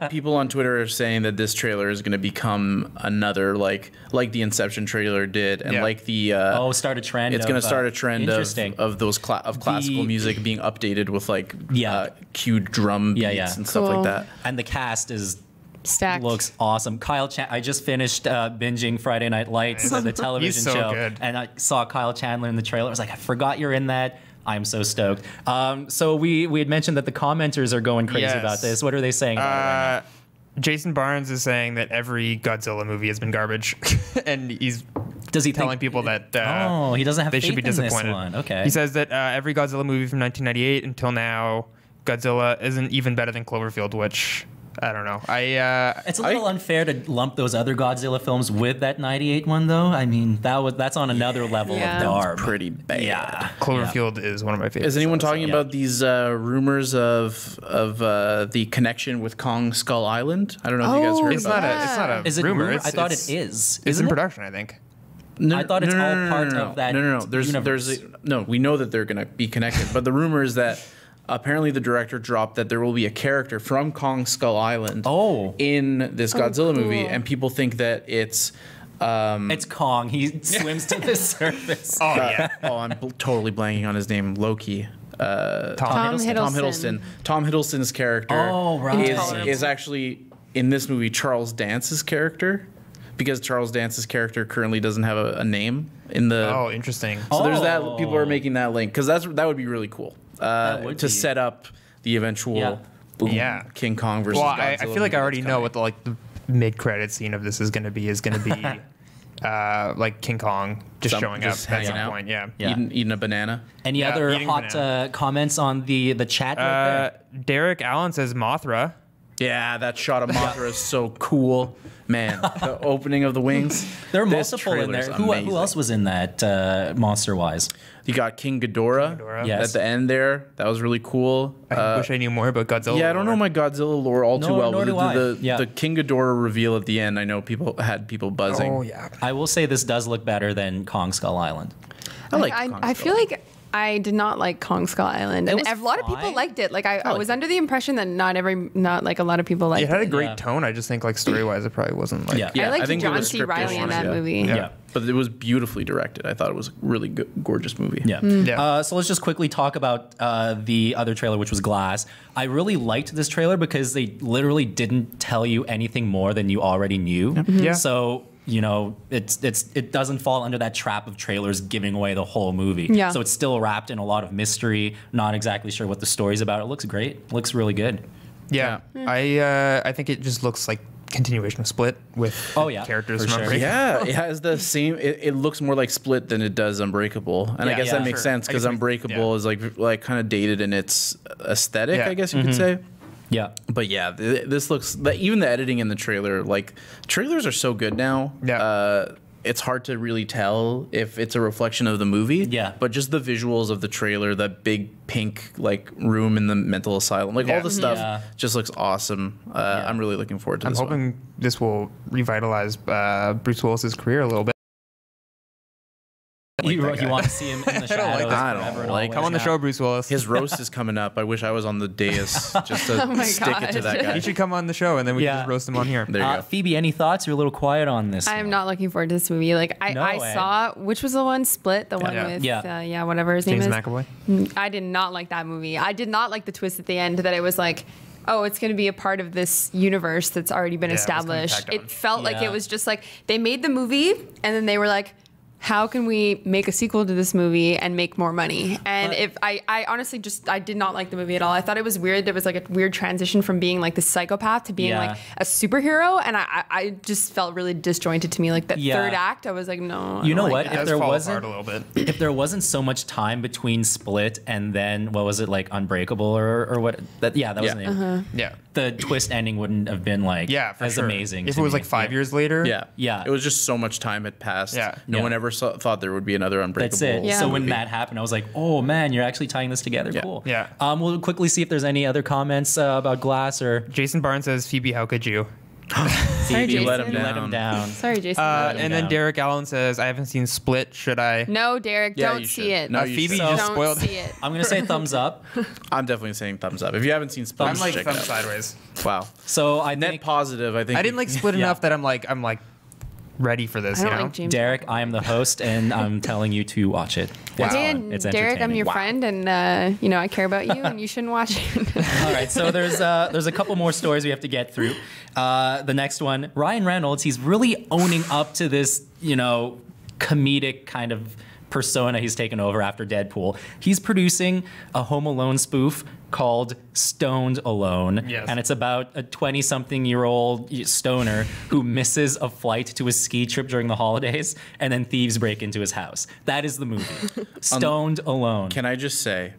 people on Twitter are saying that this trailer is going to become another like the Inception trailer did, and Yeah. like the start a trend. it's going to start a trend interesting. of those of classical music being updated with like Yeah. cued drum beats Yeah. and stuff Cool. like that. And the cast is Stacked. looks awesome. I just finished binging Friday Night Lights, the television so show, good. and I saw Kyle Chandler in the trailer. I was like, I forgot you're in that. I'm so stoked. So we had mentioned that the commenters are going crazy Yes. about this. What are they saying about it right now? Jason Barnes is saying that every Godzilla movie has been garbage, and he's Does he telling think people that he doesn't have they faith should be in this disappointed. one. Okay. He says that every Godzilla movie from 1998 until now, Godzilla isn't even better than Cloverfield, which I don't know. It's a little unfair to lump those other Godzilla films with that 98 one, though. I mean, that's on another level Yeah. of dark. Pretty bad. Yeah. Cloverfield is one of my favorites. Is anyone talking yeah. about these rumors of the connection with Kong Skull Island? I don't know if you guys heard It's about not it. a. It's not a Is it rumor. rumor? I thought it's, it is. It's Isn't in it? production, I think. I thought it's all part of that No. There's universe. we know that they're going to be connected, but the rumor is that apparently the director dropped that there will be a character from Kong Skull Island in this Godzilla movie, and people think that it's It's Kong. He swims to the surface. Oh yeah. I'm totally blanking on his name, Loki. Tom Tom Hiddleston. Hiddleston. Tom Hiddleston's character Oh, right. is actually in this movie Charles Dance's character, because Charles Dance's character currently doesn't have a name in the. Oh, interesting. So there's that. People are making that link because that would be really cool would to be. set up the eventual boom, King Kong versus Well, Godzilla. I feel like I already know coming. what the mid-credit scene of this is going to be. Like King Kong just showing up just at hanging some out. point. Yeah. Eating a banana. Any other eating hot comments on the chat? Right there? Derek Allen says Mothra. Yeah, that shot of Mothra is so cool. Man, the opening of the wings. There are This multiple in there. trailer's Who amazing. else was in that monster-wise? You got King Ghidorah, Yes. at the end there. That was really cool. I wish I knew more about Godzilla. Yeah, I don't know my Godzilla lore all too well. nor do I. The King Ghidorah reveal at the end, I know people buzzing. Oh yeah. I will say this does look better than Kong Skull Island. I like. I feel like I did not like Kong Skull Island, It and was a lot of people fine. liked it. Like I was under the impression that not like a lot of people liked It had a it. great Yeah. tone. I just think like story-wise, it probably wasn't like. Yeah. I liked think it John was C. scripted Reilly in wise, that yeah. movie. Yeah. But it was beautifully directed. I thought it was a really good, gorgeous movie. Yeah. Yeah. So let's just quickly talk about the other trailer, which was Glass. I really liked this trailer because they literally didn't tell you anything more than you already knew. Yeah. So it doesn't fall under that trap of trailers giving away the whole movie. Yeah. So it's still wrapped in a lot of mystery. Not exactly sure what the story's about. It looks great. It looks really good. Yeah. I think it just looks like continuation of Split with characters for from sure. Unbreakable. Yeah, it has the same. It looks more like Split than it does Unbreakable, and I guess that makes sense I because guess Unbreakable is like kind of dated in its aesthetic. Yeah. I guess you could say. Yeah. But yeah, this looks. Even the editing in the trailer, like trailers are so good now. Yeah. It's hard to really tell if it's a reflection of the movie. Yeah. But just the visuals of the trailer, that big pink like room in the mental asylum, like all the stuff, Yeah. just looks awesome. I'm really looking forward to I'm this. hoping this will revitalize Bruce Willis's career a little bit. You that guy. want to see him in the shadows? I don't forever and like- always Come on the now. show, Bruce Willis. His roast is coming up. I wish I was on the dais just to my stick it to that God. guy. He should come on the show, and then we Yeah. can just roast him on here. There you go. Phoebe, any thoughts? You're a little quiet on this. I am one. not looking forward to this movie. Like No I way. saw which was the one Split, the one Yeah. with Yeah. whatever his James name is. McAvoy. I did not like that movie. I did not like the twist at the end that it was like, oh, it's going to be a part of this universe that's already been Yeah, it was kinda established. tacked on. It felt like Yeah. it was just like they made the movie and then they were like, how can we make a sequel to this movie and make more money? And But- if I honestly I did not like the movie at all. I thought it was weird. There was like a weird transition from being like the psychopath to being Yeah. like a superhero, and I just felt really disjointed to me. Like that Yeah. third act, I was like, no. I You don't know like what? that. It If does there fall wasn't- apart a little bit. If there wasn't so much time between Split and then what was it, like Unbreakable or what? That was the name. Yeah. The twist ending wouldn't have been like For as sure. amazing. If to it was me. like 5 years later. Yeah. Yeah. It was just so much time had passed. Yeah. No Yeah. one ever thought there would be another Unbreakable. That's it. Yeah. So when movie. that happened, I was like, "Oh man, you're actually tying this together. Yeah. Cool." Yeah. We'll quickly see if there's any other comments about Glass or Jason Barnes says, Phoebe, how could you? Sorry, Phoebe, let Jason. him let him down. Sorry, Jason. And then down. Derek Allen says, I haven't seen Split. Should I? no, Derek, Yeah, don't you see should. it. No, you Phoebe should. just don't spoiled. see it. I'm gonna say thumbs up. I'm definitely saying thumbs up. If you haven't seen Split, I'm like check thumb it out. sideways. Wow. So I Net think positive. I think I didn't like Split Yeah. enough that I'm like ready for this. I You don't know? like James. Derek, I am the host, and I'm telling you to watch it. It's Okay, fun. and It's Derek, I'm entertaining. your friend, and I care about you, and you shouldn't watch it. All right, so there's a couple more stories we have to get through. The next one, Ryan Reynolds, he's really owning up to this, comedic kind of persona he's taken over after Deadpool. He's producing a Home Alone spoof called Stoned Alone. Yes. And it's about a 20-something-year-old stoner who misses a flight to a ski trip during the holidays, and then thieves break into his house. That is the movie. Stoned Alone. Can I just say,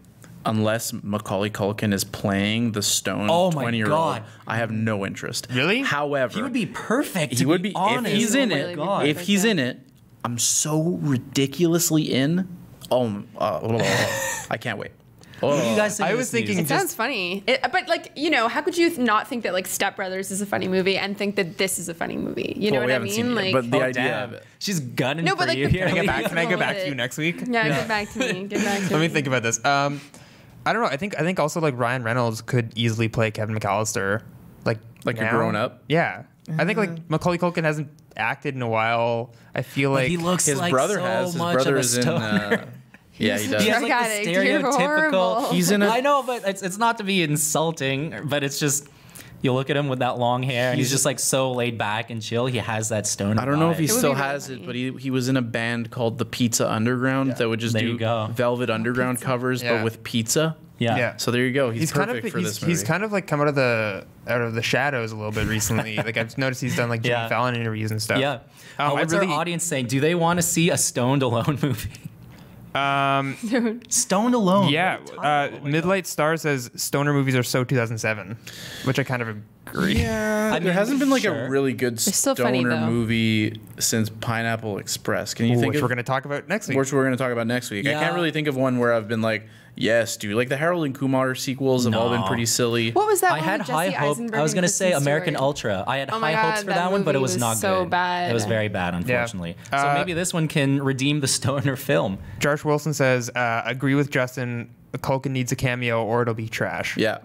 unless Macaulay Culkin is playing the stoned Oh my 20-year-old, God. I have no interest. Really? However, He would be perfect. He to would be honest. if he's in Really it. be God. If he's in it, I'm so ridiculously in. I can't wait. What do you guys think I of was this thinking news? It sounds funny, but how could you not think that like Step Brothers is a funny movie and think that this is a funny movie? You know Well, we what I haven't seen mean? it Like, yet, but the Oh, idea damn. of it. She's gunning No, for but, like, you the- here. Can I get back With to you it. next week? yeah, get back to me. Get back to Let me. me think about this. I don't know. I think also like Ryan Reynolds could easily play Kevin McAllister, like a now. grown up? Yeah, I think like Macaulay Culkin hasn't acted in a while. I feel like he looks His like brother so has. His much brother of a is in. stoner. Yeah, he does. He has Drug like the addict, you're stereotypical. horrible. He's in a. I know, but it's not to be insulting, but it's just You look at him with that long hair, and he's just like so laid back and chill. He has that stoner. I don't know if he It would still be really has it, funny. but he was in a band called the Pizza Underground that would just There you do go. Velvet Underground covers, Yeah. but with pizza. Yeah. So there you go. He's kind perfect of for this movie. he's kind of like come out of the shadows a little bit recently. Like I've noticed he's done like Jimmy Yeah. Fallon interviews and stuff. Yeah. I What's really- our audience saying? Do they want to see a stoned alone movie? Stoned alone. Yeah, Midlight Star says stoner movies are so 2007, which I kind of agree. Yeah, I mean, there hasn't been like sure. a really good They're still funny, stoner though. movie since Pineapple Express. Can you think Which of we're going to talk about next week. which we're going to talk about next week? I Yeah. can't really think of one where I've been like, yes, dude. Like the Harold and Kumar sequels have all been No. pretty silly. What was that? I one had with high Jesse hope. Eisenberg I was and going to say Kristen American Stewart? Ultra. I had Oh my high hopes God, for that that one, but it movie was was not so good. bad. It was very bad, unfortunately. So Uh, maybe this one can redeem the stoner film. Josh Wilson says, agree with Justin, Culkin needs a cameo or it'll be trash. Yeah,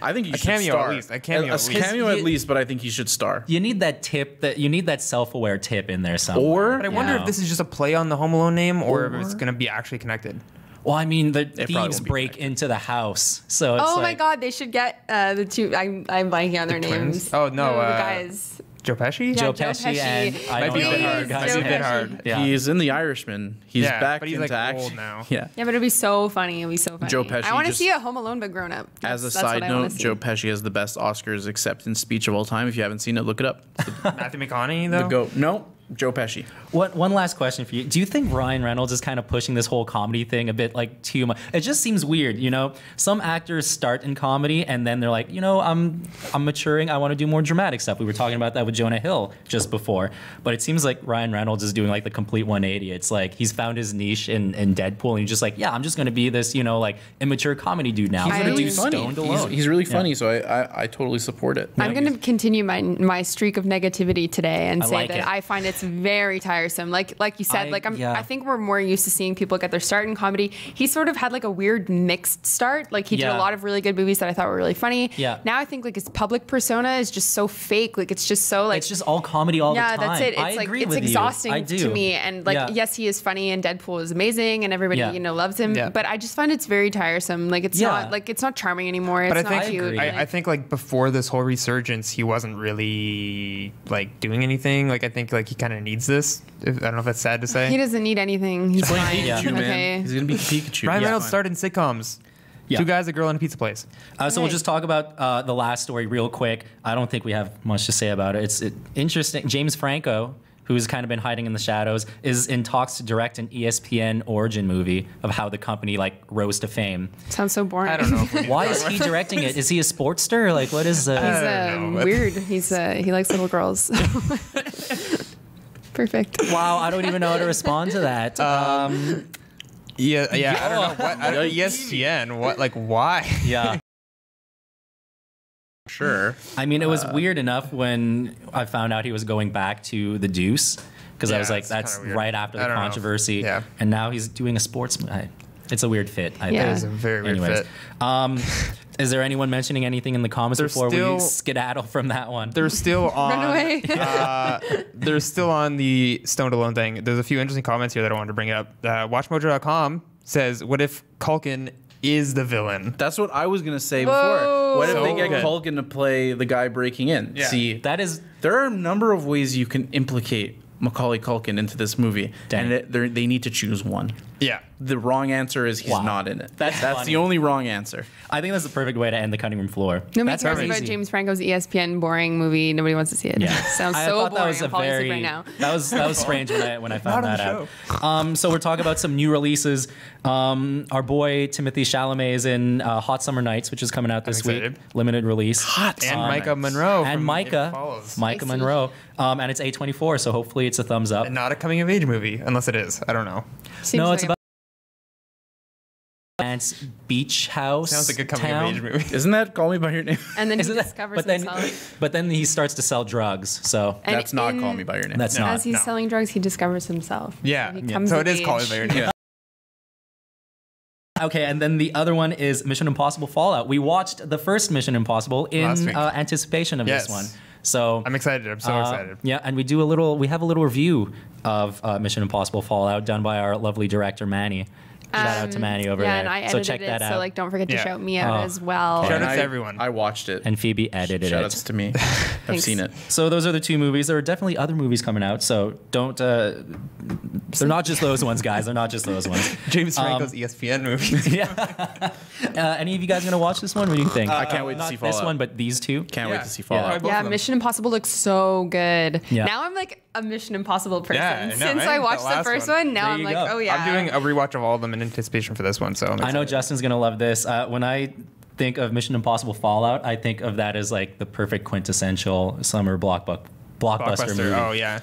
I think he should cameo star. at least, a cameo A at least. cameo at You- least, but I think he should star. You need that tip. You need that self-aware tip in there somewhere. Or- But I wonder Yeah. if this is just a play on the Home Alone name or if it's going to be actually connected. Well, I mean, the probably thieves won't be break connected. into the house, so it's Oh my like, God, they should get the two. I'm blanking on their twins? names. Oh, no, the uh, guys. Joe Pesci? Joe Joe Pesci, Pesci. and I Might don't be know a bit the hard. other guy's Might be a name. bit hard. Yeah. He's in The Irishman. He's Yeah, back but he's, into like, action old now. Yeah. Yeah, but it'd be so funny. It'd be so funny. Joe Pesci I want to just- see a Home Alone but grown up. As a That's what side I wanna note, see. Joe Pesci has the best Oscars acceptance speech of all time. If you haven't seen it, look it up. Matthew McConaughey, The though? goat. No, Joe Pesci. One last question for you. Do you think Ryan Reynolds is kind of pushing this whole comedy thing a bit like too much? It just seems weird, you know? Some actors start in comedy and then they're like, you know, I'm maturing. I want to do more dramatic stuff. We were talking about that with Jonah Hill just before. But it seems like Ryan Reynolds is doing like the complete 180. It's like he's found his niche in Deadpool and he's just like, yeah, I'm just going to be this, you know, like immature comedy dude now. He's I'm going really to do funny. Stoned Alone. He's really funny, so I totally support it. I'm going to continue my streak of negativity today and I say like that it. I find it's very tiresome. Like you said, I think we're more used to seeing people get their start in comedy. He sort of had like a weird mixed start. Like he did Yeah. a lot of really good movies that I thought were really funny. Yeah. Now I think like his public persona is just so fake. Like it's just so like It's just all comedy all the time. that's it. It's I like agree it's with you. exhausting I do. to me. And like Yeah. yes, he is funny and Deadpool is amazing and everybody Yeah. loves him. Yeah. But I just find it's very tiresome. Like it's Yeah. not charming anymore. It's But I not think I cute. agree. Like- I think like before this whole resurgence, he wasn't really like doing anything. Like I think like he kind of needs this. I don't know if that's sad to say. he doesn't need anything. He's fine. Yeah. Pikachu, man. Okay. He's gonna be Pikachu. Ryan Yeah. Reynolds Fine. started in sitcoms. Yeah. Two guys, a girl, and a pizza place. So we'll Right. just talk about the last story real quick. I don't think we have much to say about it. It's interesting. James Franco, who's kind of been hiding in the shadows, is in talks to direct an ESPN origin movie of how the company like rose to fame. Sounds so boring. I don't know. If we Why is he directing it? Is he a sportster? Like, what is? He's don't know. weird. He likes little girls. Perfect. Wow, I don't even know how to respond to that. Yeah, I don't know. What, ESPN. What? Like, why? Yeah. Sure. I mean, it was weird enough when I found out he was going back to the Deuce because I Yeah, was like, it's that's kinda weird. right after I the don't know. controversy. Yeah. And now he's doing a sports. It's a weird fit. I Yeah. think. It's a very weird Anyways, fit. is there anyone mentioning anything in the comments They're before we still- skedaddle from that one? They're still on. Run away. They're still on the Stoned Alone thing. There's a few interesting comments here that I wanted to bring up. WatchMojo.com says, "What if Culkin is the villain?" That's what I was gonna say Whoa. before. What if So they get good. Culkin to play the guy breaking in? Yeah. See, That is there are a number of ways you can implicate Macaulay Culkin into this movie, Dang. and they need to choose one. Yeah. The wrong answer is he's Wow. not in it. That's funny. the only wrong answer. I think that's the perfect way to end the cutting room floor. Nobody That's cares very about easy. James Franco's ESPN boring movie. Nobody wants to see it. Yeah, Sounds I so thought boring. that was a I'm falling asleep very right now. that was strange when I found Not that on the out. So we're talking about some new releases. Our boy Timothy Chalamet is in Hot Summer Nights, which is coming out this week, excited. limited release. Hot And Micah Monroe. and from Micah, It Follows. Micah Spicy. Monroe, and it's A24, so hopefully it's a thumbs up. And not a coming of age movie, unless it is. I don't know. Seems No, like it's about Dance Beach House. Sounds like a coming town. of age movie. Isn't that Call Me by Your Name? And then he Isn't that- discovers but then, himself. but then he starts to sell drugs. So And That's not in- Call Me by Your Name. that's No. not. As he's No. selling drugs, he discovers himself. Yeah. So, he Yeah. comes So of it is Call Me by Your age. Name. Okay, and then the other one is Mission Impossible Fallout. We watched the first Mission Impossible Last in week. anticipation of Yes. this one. So I'm excited. I'm so excited. Yeah, and we have a little review of Mission Impossible Fallout done by our lovely director Manny. Shout out to Manny over yeah, there. and I So edited check that it, out. so like don't forget to Yeah. shout me out as well. Shout And out to everyone. I watched it. And Phoebe edited Shout it. outs to me. I've Thanks. seen it. So those are the two movies. There are definitely other movies coming out. So don't. They're not just those ones, guys. They're not just those ones. James Franco's ESPN movies. Any of you guys gonna watch this one? What do you think? I can't wait to Not see this Fallout. one, but these two. Can't Yeah. wait to see Yeah. Fallout. Both Yeah, of them. Mission Impossible looks so good. Yeah. Now I'm like a Mission Impossible person. Yeah, I know, Since right? I The watched the last first one. one, now There I'm you like, go. oh yeah. I'm doing a rewatch of all of them in anticipation for this one. So I'm I know excited. Justin's gonna love this. When I think of Mission Impossible Fallout, I think of that as like the perfect quintessential summer blockbuster movie. Oh yeah.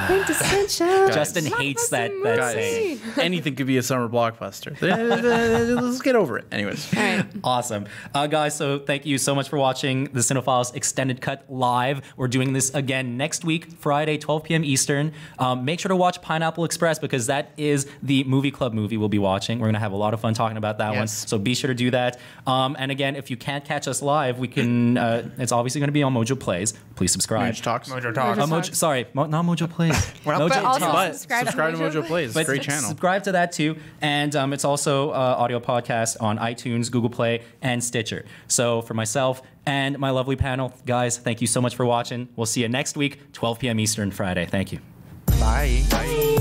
Quintessential. Justin hates that Guys, saying. anything could be a summer blockbuster. Let's get over it. Anyways. All right. Awesome. Guys, so thank you so much for watching the CineFiles Extended Cut live. We're doing this again next week, Friday, 12 p.m. Eastern. Make sure to watch Pineapple Express because that is the movie club movie we'll be watching. We're going to have a lot of fun talking about that one. Yes. So be sure to do that. And again, if you can't catch us live, we can. It's obviously going to be on Mojo Plays. Please subscribe. Talks. Mojo Talks. Mojo- Sorry, not Mojo Plays. We're not- Mojo But also Talks. But subscribe subscribe to Mojo Plays. But Great channel. subscribe to that too. And it's also audio podcast on iTunes, Google Play, and Stitcher. So for myself and my lovely panel, guys, thank you so much for watching. We'll see you next week, 12 p.m. Eastern Friday. Thank you. Bye. Bye.